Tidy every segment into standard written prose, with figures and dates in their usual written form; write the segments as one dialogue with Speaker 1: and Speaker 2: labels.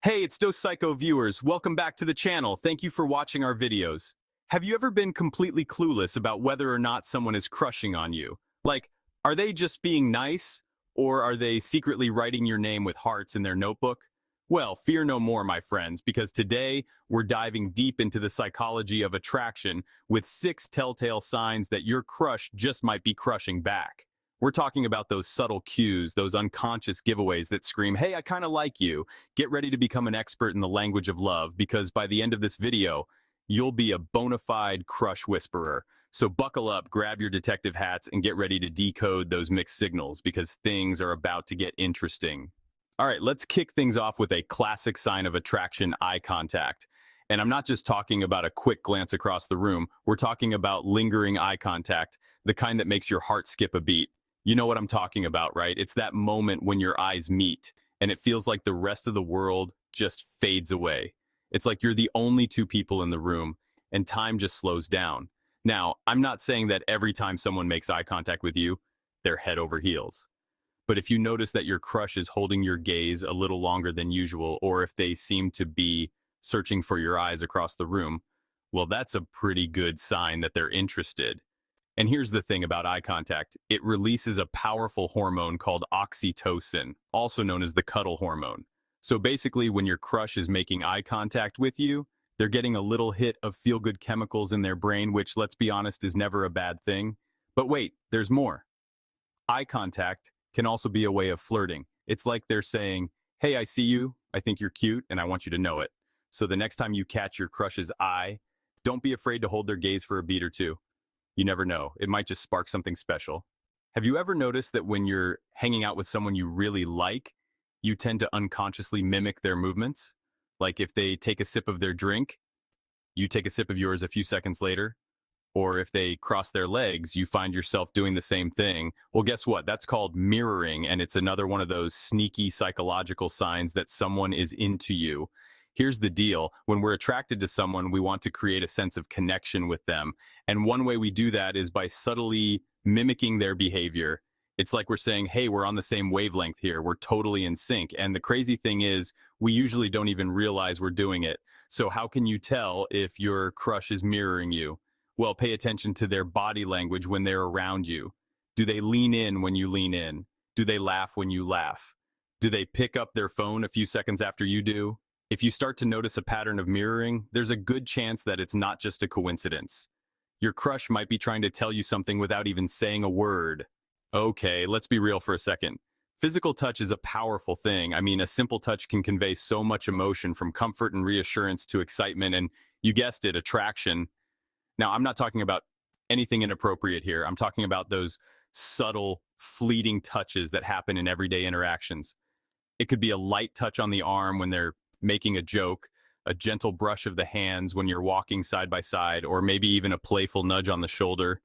Speaker 1: Hey, it's Dos Psycho viewers. Welcome back to the channel. Thank you for watching our videos. Have you ever been completely clueless about whether or not someone is crushing on you? Like, are they just being nice, or are they secretly writing your name with hearts in their notebook? Well, fear no more, my friends, because today we're diving deep into the psychology of attraction with 6 telltale signs that your crush just might be crushing back. We're talking about those subtle cues, those unconscious giveaways that scream, hey, I kind of like you. Get ready to become an expert in the language of love, because by the end of this video, you'll be a bona fide crush whisperer. So buckle up, grab your detective hats, and get ready to decode those mixed signals, because things are about to get interesting. All right, let's kick things off with a classic sign of attraction: eye contact. And I'm not just talking about a quick glance across the room. We're talking about lingering eye contact, the kind that makes your heart skip a beat. You know what I'm talking about, right? It's that moment when your eyes meet and it feels like the rest of the world just fades away. It's like you're the only two people in the room and time just slows down. Now, I'm not saying that every time someone makes eye contact with you, they're head over heels. But if you notice that your crush is holding your gaze a little longer than usual, or if they seem to be searching for your eyes across the room, well, that's a pretty good sign that they're interested. And here's the thing about eye contact: it releases a powerful hormone called oxytocin, also known as the cuddle hormone. So basically, when your crush is making eye contact with you, they're getting a little hit of feel-good chemicals in their brain, which, let's be honest, is never a bad thing. But wait, there's more. Eye contact can also be a way of flirting. It's like they're saying, hey, I see you, I think you're cute, and I want you to know it. So the next time you catch your crush's eye, don't be afraid to hold their gaze for a beat or two. You never know, it might just spark something special. Have you ever noticed that when you're hanging out with someone you really like, you tend to unconsciously mimic their movements? Like if they take a sip of their drink, you take a sip of yours a few seconds later. Or if they cross their legs, you find yourself doing the same thing. Well, guess what? That's called mirroring, and it's another one of those sneaky psychological signs that someone is into you. Here's the deal: when we're attracted to someone, we want to create a sense of connection with them. And one way we do that is by subtly mimicking their behavior. It's like we're saying, hey, we're on the same wavelength here. We're totally in sync. And the crazy thing is, we usually don't even realize we're doing it. So how can you tell if your crush is mirroring you? Well, pay attention to their body language when they're around you. Do they lean in when you lean in? Do they laugh when you laugh? Do they pick up their phone a few seconds after you do? If you start to notice a pattern of mirroring, there's a good chance that it's not just a coincidence. Your crush might be trying to tell you something without even saying a word. Okay, let's be real for a second. Physical touch is a powerful thing. I mean, a simple touch can convey so much emotion, from comfort and reassurance to excitement and, you guessed it, attraction. Now, I'm not talking about anything inappropriate here. I'm talking about those subtle, fleeting touches that happen in everyday interactions. It could be a light touch on the arm when they're making a joke, a gentle brush of the hands when you're walking side by side, or maybe even a playful nudge on the shoulder.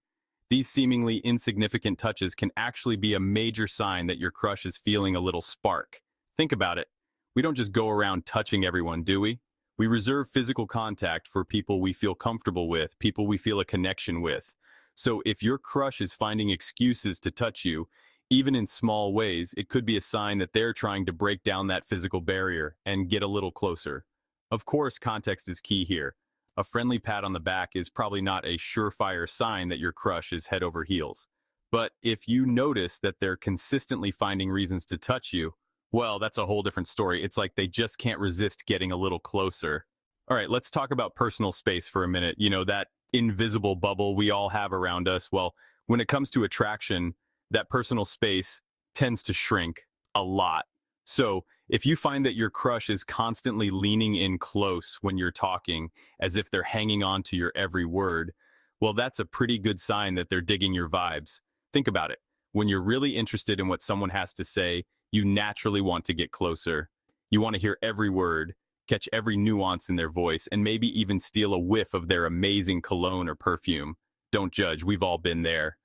Speaker 1: These seemingly insignificant touches can actually be a major sign that your crush is feeling a little spark. Think about it. We don't just go around touching everyone, do we? We reserve physical contact for people we feel comfortable with, people we feel a connection with. So if your crush is finding excuses to touch you, even in small ways, it could be a sign that they're trying to break down that physical barrier and get a little closer. Of course, context is key here. A friendly pat on the back is probably not a surefire sign that your crush is head over heels. But if you notice that they're consistently finding reasons to touch you, well, that's a whole different story. It's like they just can't resist getting a little closer. All right, let's talk about personal space for a minute. You know, that invisible bubble we all have around us. Well, when it comes to attraction, that personal space tends to shrink a lot. So if you find that your crush is constantly leaning in close when you're talking, as if they're hanging on to your every word, well, that's a pretty good sign that they're digging your vibes. Think about it. When you're really interested in what someone has to say, you naturally want to get closer. You want to hear every word, catch every nuance in their voice, and maybe even steal a whiff of their amazing cologne or perfume. Don't judge, we've all been there.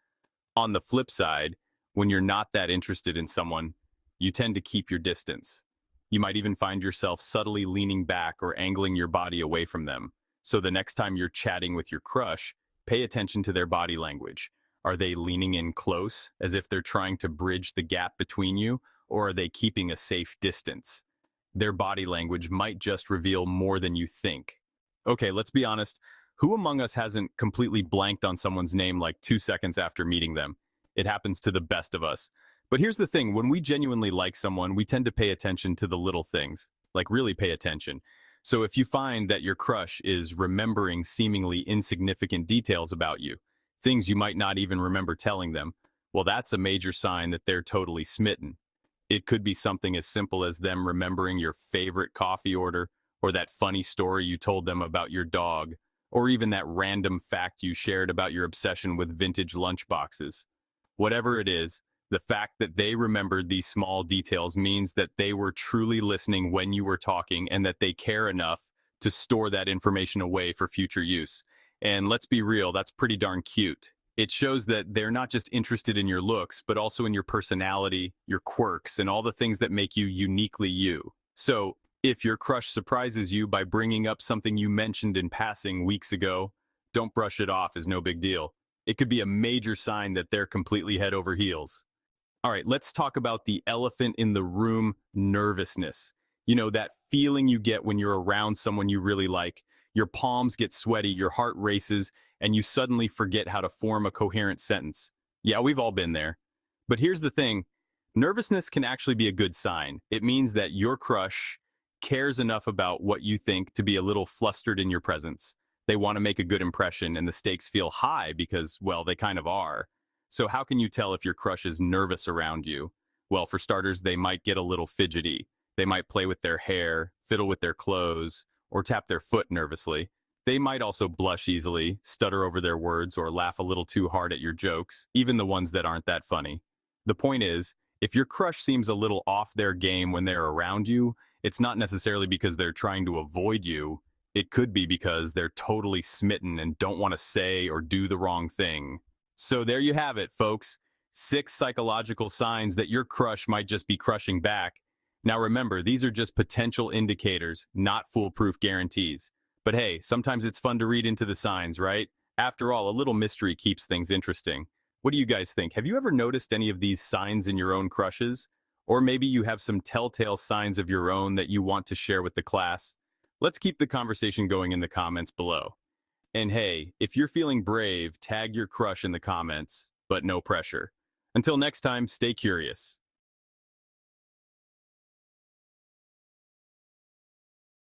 Speaker 1: On the flip side, when you're not that interested in someone, you tend to keep your distance. You might even find yourself subtly leaning back or angling your body away from them. So the next time you're chatting with your crush, pay attention to their body language. Are they leaning in close, as if they're trying to bridge the gap between you, or are they keeping a safe distance? their body language might just reveal more than you think. Okay, let's be honest. Who among us hasn't completely blanked on someone's name like 2 seconds after meeting them? It happens to the best of us. But here's the thing, when we genuinely like someone, we tend to pay attention to the little things, like really pay attention. So if you find that your crush is remembering seemingly insignificant details about you, things you might not even remember telling them, well, that's a major sign that they're totally smitten. It could be something as simple as them remembering your favorite coffee order, or that funny story you told them about your dog, or even that random fact you shared about your obsession with vintage lunchboxes. Whatever it is, the fact that they remembered these small details means that they were truly listening when you were talking and that they care enough to store that information away for future use. And let's be real, that's pretty darn cute. It shows that they're not just interested in your looks, but also in your personality, your quirks, and all the things that make you uniquely you. So, if your crush surprises you by bringing up something you mentioned in passing weeks ago, don't brush it off as no big deal. It could be a major sign that they're completely head over heels. All right, let's talk about the elephant in the room, nervousness. You know, that feeling you get when you're around someone you really like. Your palms get sweaty, your heart races, and you suddenly forget how to form a coherent sentence. Yeah, we've all been there. But here's the thing, nervousness can actually be a good sign. It means that your crush cares enough about what you think to be a little flustered in your presence. They want to make a good impression, and the stakes feel high because, well, they kind of are. So how can you tell if your crush is nervous around you? Well, for starters, they might get a little fidgety. They might play with their hair, fiddle with their clothes, or tap their foot nervously. They might also blush easily, stutter over their words, or laugh a little too hard at your jokes, even the ones that aren't that funny. The point is, if your crush seems a little off their game when they're around you, it's not necessarily because they're trying to avoid you. It could be because they're totally smitten and don't want to say or do the wrong thing. So there you have it, folks. 6 psychological signs that your crush might just be crushing back. Now remember, these are just potential indicators, not foolproof guarantees. But hey, sometimes it's fun to read into the signs, right? After all, a little mystery keeps things interesting. What do you guys think? Have you ever noticed any of these signs in your own crushes? Or maybe you have some telltale signs of your own that you want to share with the class? Let's keep the conversation going in the comments below. And hey, if you're feeling brave, tag your crush in the comments, but no pressure. Until next time, stay curious.